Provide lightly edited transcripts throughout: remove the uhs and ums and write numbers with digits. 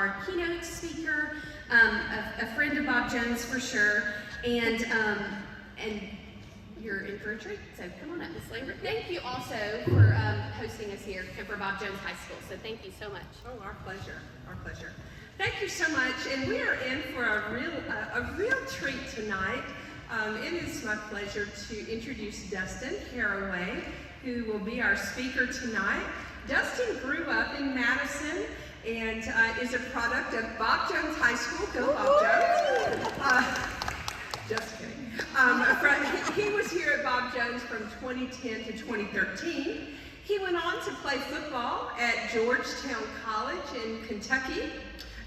our keynote speaker, a friend of Bob Jones for sure, and you're in for a treat, so come on up, Ms. Lambert. Thank you also for hosting us here and for Bob Jones High School, so thank you so much. Oh, our pleasure, our pleasure. Thank you so much, and we are in for a real treat tonight. It is my pleasure to introduce Dustin Haraway, who will be our speaker tonight. Dustin grew up in Madison and is a product of Bob Jones High School. Go Bob Jones. Just kidding. He was here at Bob Jones from 2010 to 2013. He went on to play football at Georgetown College in Kentucky.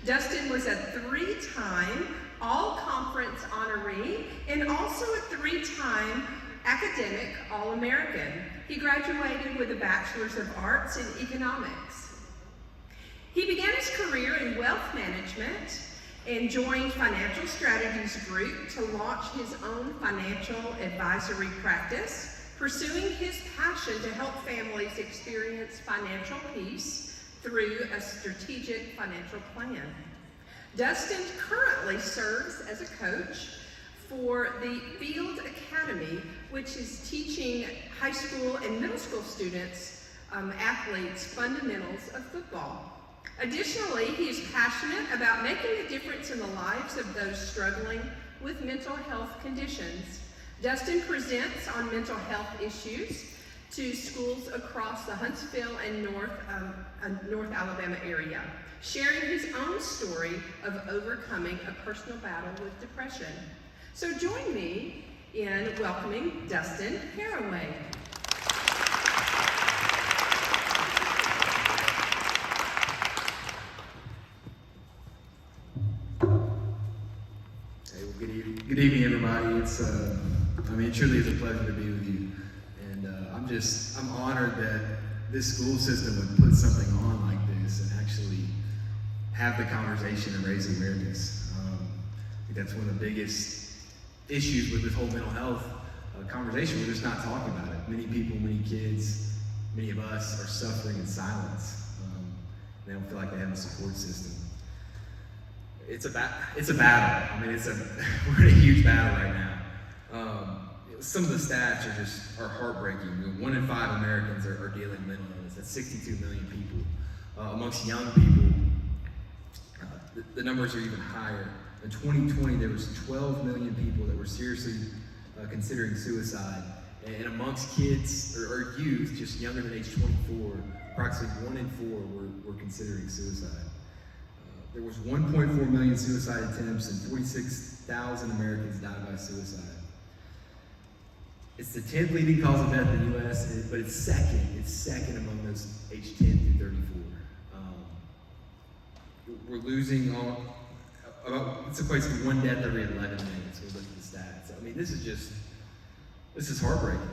Dustin was a 3-time All-Conference honoree and also a 3-time academic All-American. He graduated with a Bachelor's of Arts in Economics. He began his career in wealth management and joined Financial Strategies Group to launch his own financial advisory practice, pursuing his passion to help families experience financial peace through a strategic financial plan. Dustin currently serves as a coach for the Field Academy, which is teaching high school and middle school students, athletes, fundamentals of football. Additionally, he is passionate about making a difference in the lives of those struggling with mental health conditions. Dustin presents on mental health issues to schools across the Huntsville and North Alabama area, sharing his own story of overcoming a personal battle with depression. So join me in welcoming Dustin Haraway. Good evening, everybody. It truly is a pleasure to be with you. And I'm honored that this school system would put something on like this and actually have the conversation and raise awareness. I think that's one of the biggest issues with this whole mental health conversation. We're just not talking about it. Many people, many kids, many of us are suffering in silence. They don't feel like they have a support system. It's a battle. We're in a huge battle right now. Some of the stats are heartbreaking. 1 in 5 Americans are dealing with mental illness. That's 62 million people. Amongst young people, the numbers are even higher. In 2020, there was 12 million people that were seriously considering suicide. And amongst kids or youth, just younger than age 24, approximately 1 in 4 were considering suicide. There was 1.4 million suicide attempts and 46,000 Americans died by suicide. It's the 10th leading cause of death in the U.S., but it's second among those aged 10 through 34. We're losing it's equates to 1 death every 11 minutes. We look at the stats. This is heartbreaking.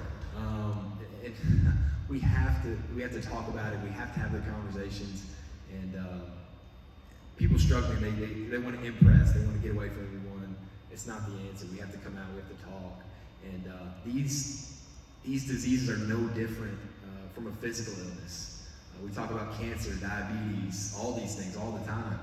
We have to talk about it. We have to have the conversations. And people struggling, they want to impress. They want to get away from everyone. It's not the answer. We have to come out. We have to talk. And these diseases are no different from a physical illness. We talk about cancer, diabetes, all these things all the time.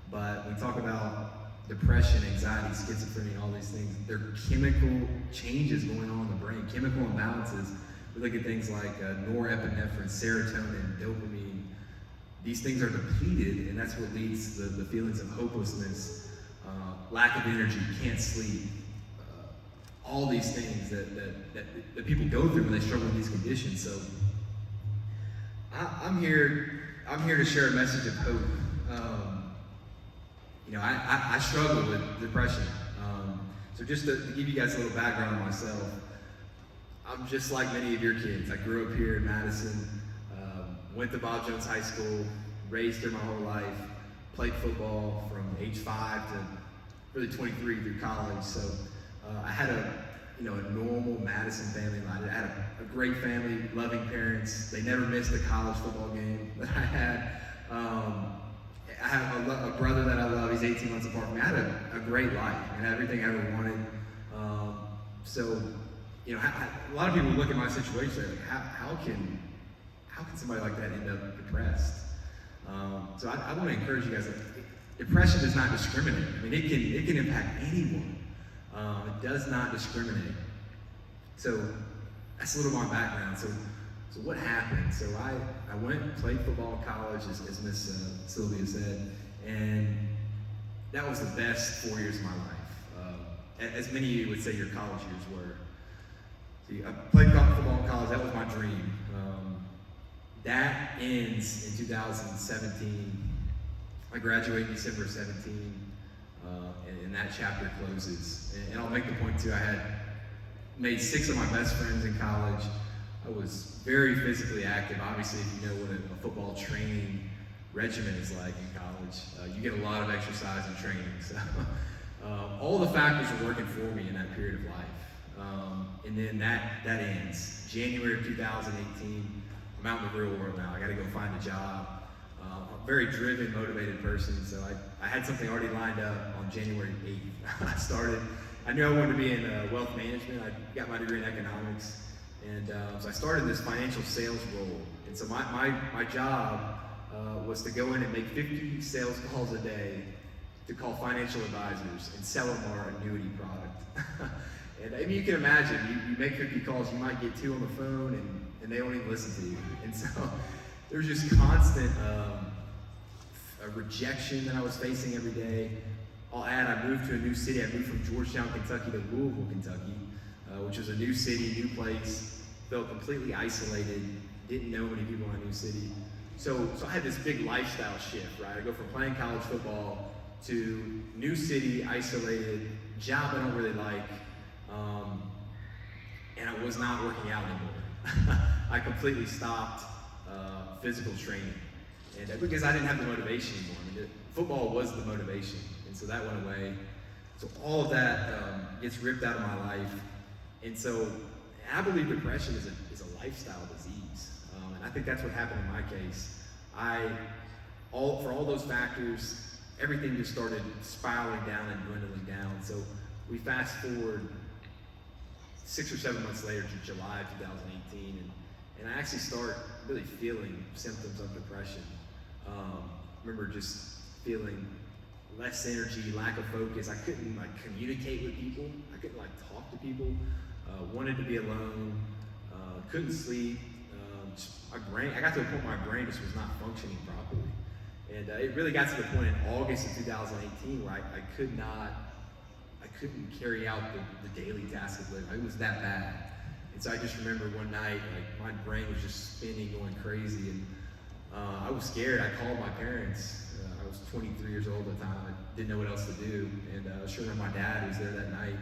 But we talk about depression, anxiety, schizophrenia, all these things. There are chemical changes going on in the brain, chemical imbalances. We look at things like norepinephrine, serotonin, dopamine. These things are depleted, and that's what leads to the feelings of hopelessness, lack of energy, can't sleep, all these things that people go through when they struggle with these conditions. So I'm here to share a message of hope. I struggle with depression. So just to give you guys a little background on myself, I'm just like many of your kids. I grew up here in Madison, went to Bob Jones High School, raised here my whole life, played football from age 5 to really 23 through college. So I had a normal Madison family life. I had a great family, loving parents. They never missed a college football game that I had. I have a brother that I love. He's 18 months apart from me. I had a great life. I had everything I ever wanted. A lot of people look at my situation like, how can somebody like that end up depressed? So I want to encourage you guys, depression does not discriminate. I mean, it can impact anyone. It does not discriminate. So that's a little more background. So what happened? So I went and played football in college, as Miss Sylvia said, and that was the best 4 years of my life. As many of you would say your college years were. See, I played football in college. That was my dream. That ends in 2017. I graduated December 17, and that chapter closes. And I'll make the point too, I had made 6 of my best friends in college. I was very physically active. Obviously, if you know what a football training regimen is like in college, you get a lot of exercise and training. So all the factors were working for me in that period of life. And then that ends. January of 2018, I'm out in the real world now. I got to go find a job. I'm a very driven, motivated person, so I had something already lined up on January 8th. I knew I wanted to be in wealth management. I got my degree in economics, and so I started this financial sales role. And so my job was to go in and make 50 sales calls a day to call financial advisors and sell them our annuity product. And I mean, you can imagine, you make 50 calls, you might get 2 on the phone, and they don't even listen to you. And so there's just constant a rejection that I was facing every day. I'll add, I moved to a new city. I moved from Georgetown, Kentucky to Louisville, Kentucky, which was a new city, new place. Felt completely isolated, didn't know many people in a new city. So I had this big lifestyle shift, right? I go from playing college football to new city, isolated, job I don't really like, and I was not working out anymore. I completely stopped physical training, and because I didn't have the motivation anymore. I mean, football was the motivation, and so that went away. So all of that gets ripped out of my life, and so I believe depression is a lifestyle disease, and I think that's what happened in my case. For all those factors, everything just started spiraling down and dwindling down. So we fast forward 6 or 7 months later to July of 2018, and I actually start really feeling symptoms of depression. Remember just feeling less energy, lack of focus. I couldn't communicate with people. I couldn't talk to people. Wanted to be alone. Couldn't sleep. I got to a point where my brain just was not functioning properly. And it really got to the point in August of 2018 where I couldn't carry out the daily task of living. It was that bad. And so I just remember one night, my brain was just spinning, going crazy, and I was scared. I called my parents. I was 23 years old at the time. I didn't know what else to do. And sure enough, my dad was there that night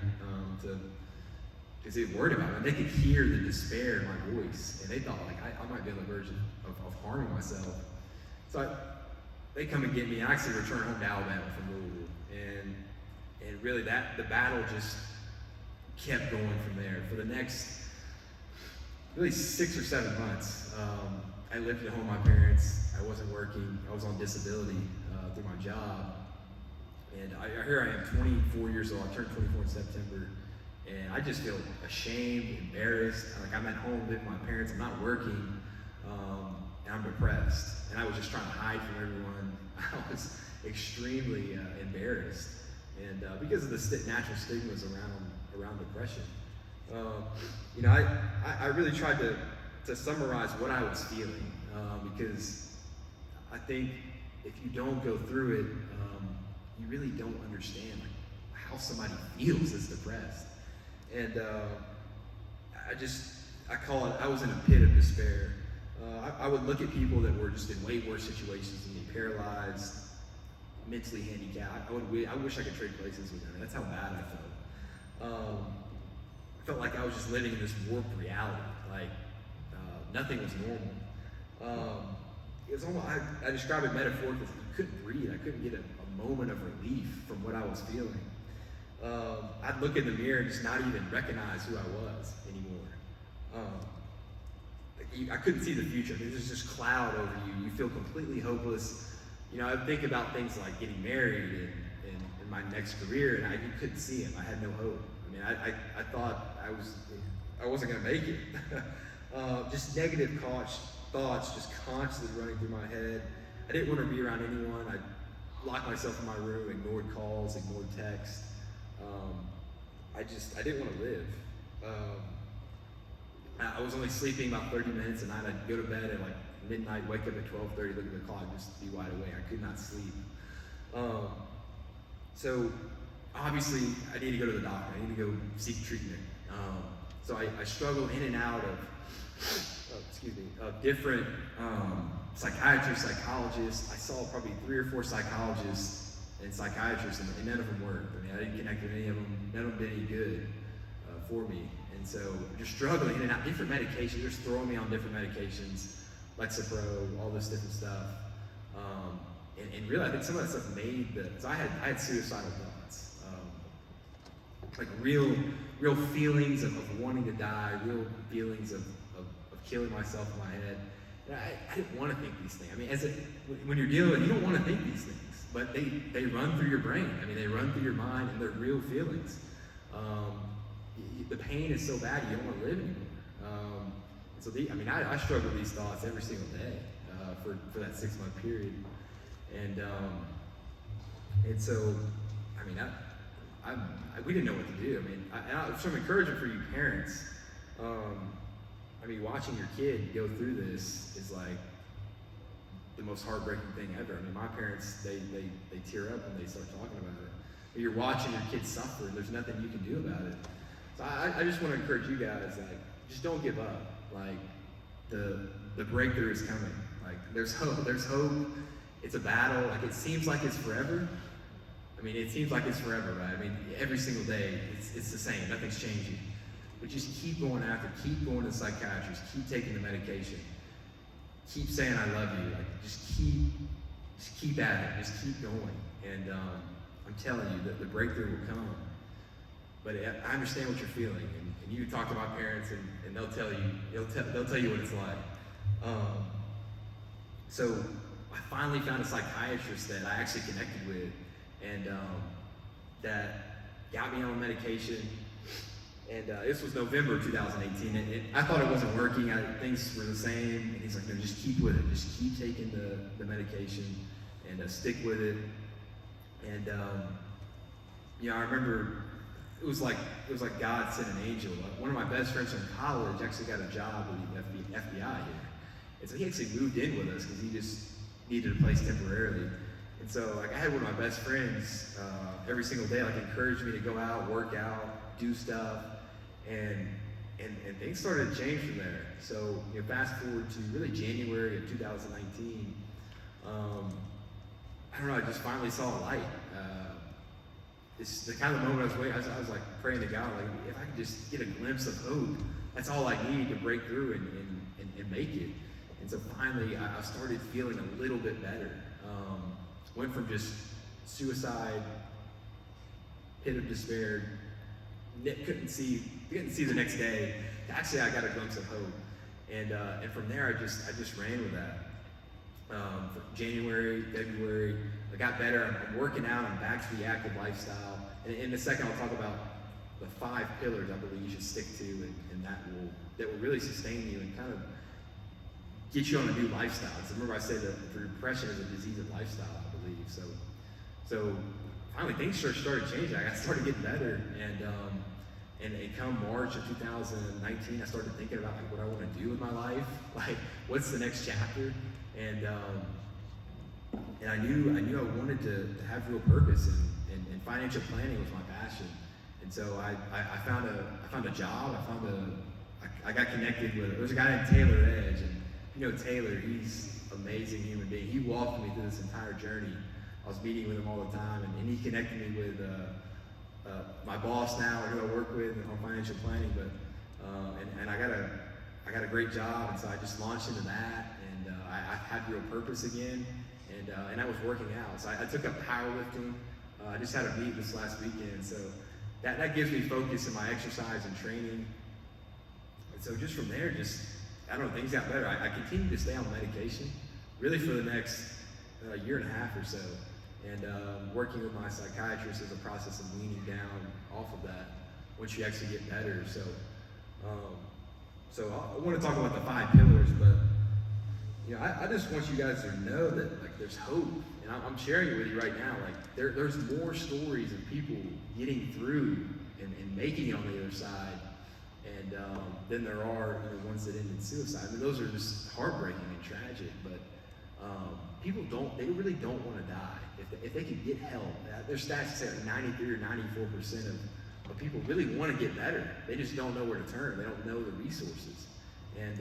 because they were worried about me. They could hear the despair in my voice, and they thought I might be on the verge of harming myself. So they come and get me. I actually returned home to Alabama from Louisville, and really the battle just kept going from there. For the next really 6 or 7 months, I lived at home with my parents. I wasn't working. I was on disability through my job, and here I am, 24 years old. I turned 24 in September. And I just feel ashamed, embarrassed. I'm at home living with my parents. I'm not working, and I'm depressed. And I was just trying to hide from everyone. I was extremely embarrassed, and because of the natural stigmas around depression. I really tried to summarize what I was feeling, because I think if you don't go through it, you really don't understand how somebody feels that's depressed. And I was in a pit of despair. I would look at people that were just in way worse situations than me, paralyzed, mentally handicapped. I wish I could trade places with them. That's how bad I felt. I felt like I was just living in this warped reality, nothing was normal. It was almost, I describe it metaphorically, I couldn't breathe. I couldn't get a moment of relief from what I was feeling. I'd look in the mirror and just not even recognize who I was anymore. I couldn't see the future. There's this cloud over you. You feel completely hopeless. I'd think about things like getting married and my next career, and I couldn't see it. I had no hope. I thought I wasn't going to make it. Just negative thoughts just constantly running through my head. I didn't want to be around anyone. locked myself in my room, ignored calls, ignored texts. I didn't want to live. I was only sleeping about 30 minutes a night. I'd go to bed at like midnight, wake up at 12:30, look at the clock, just be wide awake. I could not sleep. So obviously I need to go to the doctor. I need to go seek treatment. So I struggle in and out of different psychiatrists, psychologists. I saw probably 3 or 4 psychologists and psychiatrists, and none of them worked. I mean, I didn't connect with any of them. None of them did any good for me. And so just struggling in and out, different medications, just throwing me on different medications, Lexapro, all this different stuff. And really, I think some of that stuff made because I had suicidal thoughts, like real feelings of wanting to die, real feelings of killing myself in my head. And I didn't want to think these things. I mean, when you're dealing with it, you don't want to think these things, but they run through your brain. I mean, they run through your mind, and they're real feelings. The pain is so bad, you don't want to live anymore. So I struggle with these thoughts every single day for that 6-month period. And so, I mean, we didn't know what to do. I mean, some encouragement for you parents. I mean, watching your kid go through this is like the most heartbreaking thing ever. I mean, my parents, they tear up when they start talking about it. But you're watching your kid suffer, and there's nothing you can do about it. So I just want to encourage you guys, like, just don't give up. Like, the breakthrough is coming. Like, there's hope. There's hope. It's a battle. Like, it seems like it's forever. I mean, it seems like it's forever, right? I mean, every single day, it's the same. Nothing's changing. But just keep going after, keep going to the psychiatrist, keep taking the medication, keep saying I love you. Like, just keep at it, just keep going. And I'm telling you that the breakthrough will come. But I understand what you're feeling, and you talk to my parents, and they'll tell you what it's like. So I finally found a psychiatrist that I actually connected with, and that got me on medication. And this was November 2018, and I thought it wasn't working. Things were the same, and he's like, no, just keep with it. Just keep taking the medication and stick with it. And I remember it was like God sent an angel. One of my best friends from college actually got a job with the FBI here, and so he actually moved in with us because he just needed a place temporarily. And so, like, I had one of my best friends every single day, like, encourage me to go out, work out, do stuff, and things started to change from there. So, fast forward to really January of 2019. I don't know, I just finally saw a light. It's the kind of moment I was waiting. I was like praying to God, like, if I could just get a glimpse of hope, that's all I need to break through and make it. And so finally, I started feeling a little bit better. Went from just suicide, pit of despair, couldn't see the next day. Actually, I got a glimpse of hope, and from there, I just ran with that. From January, February, I got better. I'm working out. I'm back to the active lifestyle. And in a second, I'll talk about the 5 pillars I believe you should stick to, and that will really sustain you and kind of get you on a new lifestyle. So remember, I said that depression is a disease of lifestyle, I believe. So finally, things started changing. I started getting better, and come March of 2019, I started thinking about like what I want to do with my life, like what's the next chapter, and I knew I wanted to have real purpose, and financial planning was my passion, and so I found a job. I got connected with there's a guy named Taylor Edge, and Taylor, he's an amazing human being. He walked me through this entire journey. I was meeting with him all the time, and he connected me with my boss now, who I work with on financial planning. But and I got a great job, and so I just launched into that, and I had real purpose again, and I was working out. So I took up powerlifting. I just had a meet this last weekend, so that gives me focus in my exercise and training. And so just from there, I don't know, things got better. I continued to stay on medication, really for the next year and a half or so, and working with my psychiatrist as a process of weaning down off of that once you actually get better. So I want to talk about the 5 pillars, but you know, I just want you guys to know that like there's hope, and I'm sharing it with you right now. Like there's more stories of people getting through and making it on the other side, and than there are ones that end in suicide. I mean, those are just heartbreaking and tragic. But people really don't want to die if they could get help. Their stats say like 93 or 94% of people really want to get better. They just don't know where to turn. They don't know the resources, and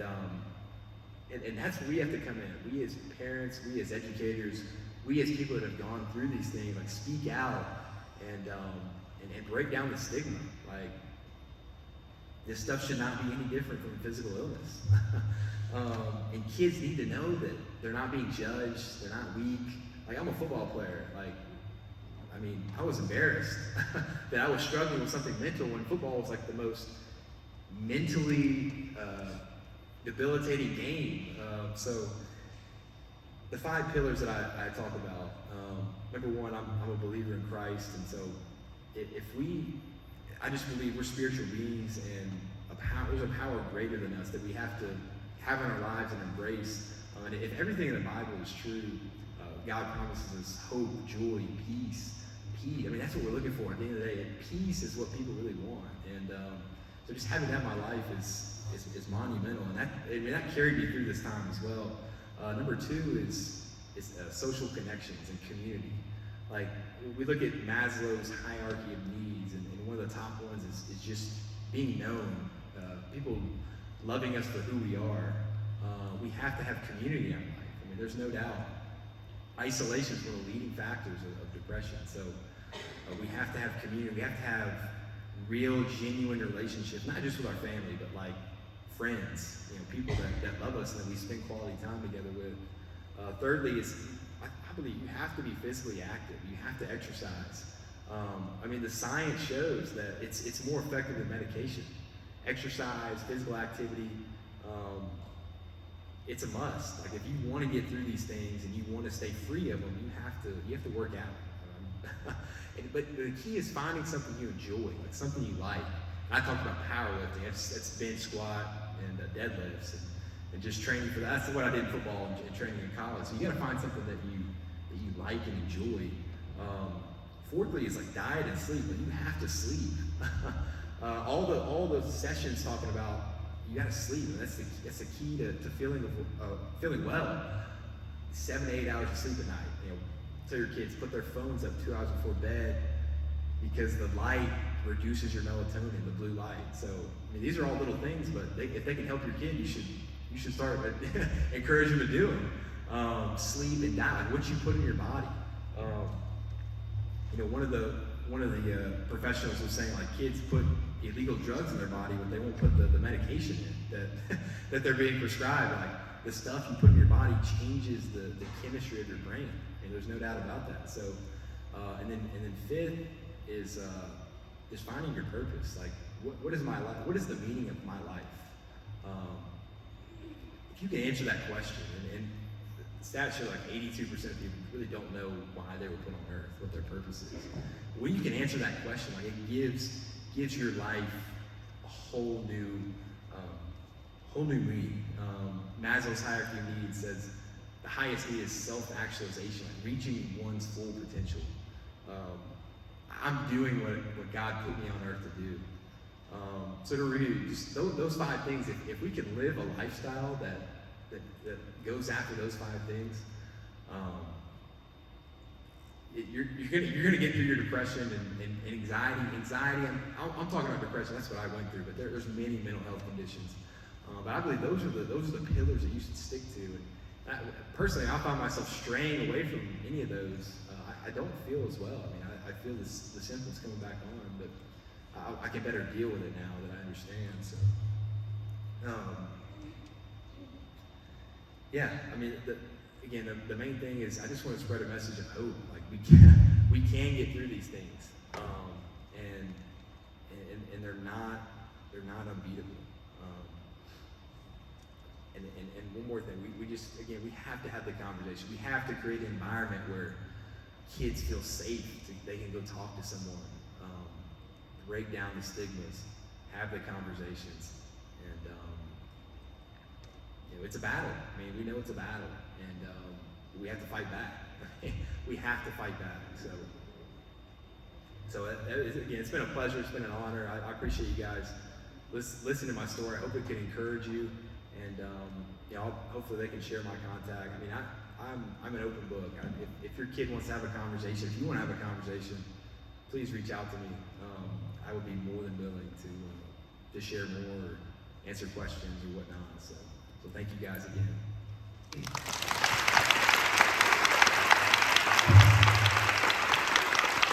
that's where we have to come in. We as parents, we as educators, we as people that have gone through these things, like speak out and break down the stigma. Like this stuff should not be any different from physical illness. And kids need to know that they're not being judged, they're not weak. Like I'm a football player. Like, I mean, I was embarrassed that I was struggling with something mental when football was like the most mentally debilitating game. So the 5 pillars that I talk about, number one, I'm a believer in Christ, and so I just believe we're spiritual beings, and there's a power greater than us that we have to have in our lives and embrace. And if everything in the Bible is true, God promises us hope, joy, peace. I mean, that's what we're looking for at the end of the day. And peace is what people really want. And so just having that in my life is monumental. And that carried me through this time as well. Number 2 is social connections and community. Like, we look at Maslow's hierarchy of needs, and one of the top ones is just being known, people loving us for who we are. We have to have community in our life. I mean, there's no doubt. Isolation is one of the leading factors of depression. So we have to have community. We have to have real, genuine relationships, not just with our family, but like friends, people that love us and that we spend quality time together with. Thirdly, I believe you have to be physically active. You have to exercise. I mean, the science shows that it's more effective than medication. Exercise, physical activity, it's a must. Like if you want to get through these things and you want to stay free of them, you have to work out. But the key is finding something you enjoy, like something you like. I talked about powerlifting. That's bench squat and deadlifts and just training for that. That's what I did in football and training in college. So you got to find something that you like and enjoy. Fourthly is like diet and sleep. But you have to sleep. All the sessions talking about you got to sleep. And that's the key to feeling well. 7 to 8 hours of sleep at night. Tell your kids put their phones up 2 hours before bed because the light reduces your melatonin, the blue light. So I mean, these are all little things, but if they can help your kid, you should start encourage them to do them. Sleep and diet, what you put in your body. One of the professionals was saying like kids put illegal drugs in their body, but they won't put the medication in that they're being prescribed. Like the stuff you put in your body changes the chemistry of your brain, and there's no doubt about that. So, and then fifth is finding your purpose. Like what is my life? What is the meaning of my life? If you can answer that question, and stats show like 82% of people really don't know why they were put on earth, what their purpose is. When you can answer that question, like it gives your life a whole new meaning. Maslow's hierarchy of needs says the highest need is self-actualization, like reaching one's full potential. I'm doing what God put me on earth to do. So to review, just those 5 things, if we can live a lifestyle that goes after those 5 things, you're gonna get through your depression and anxiety. I'm talking about depression. That's what I went through. But there's many mental health conditions. But I believe those are the pillars that you should stick to. And personally, I find myself straying away from any of those. I don't feel as well. I mean, I feel the symptoms coming back on, but I can better deal with it now that I understand. So, yeah, I mean, the main thing is I just want to spread a message of hope. Like we can get through these things, and they're not unbeatable. And one more thing, we have to have the conversation. We have to create an environment where kids feel safe. They can go talk to someone, break down the stigmas, have the conversations, and it's a battle. I mean, we know it's a battle, and we have to fight back. We have to fight back. So again, it's been a pleasure. It's been an honor. I appreciate you guys listening to my story. I hope it can encourage you, and hopefully they can share my contact. I mean, I'm an open book. If your kid wants to have a conversation, if you want to have a conversation, please reach out to me. I would be more than willing to share more, or answer questions or whatnot. So thank you guys again.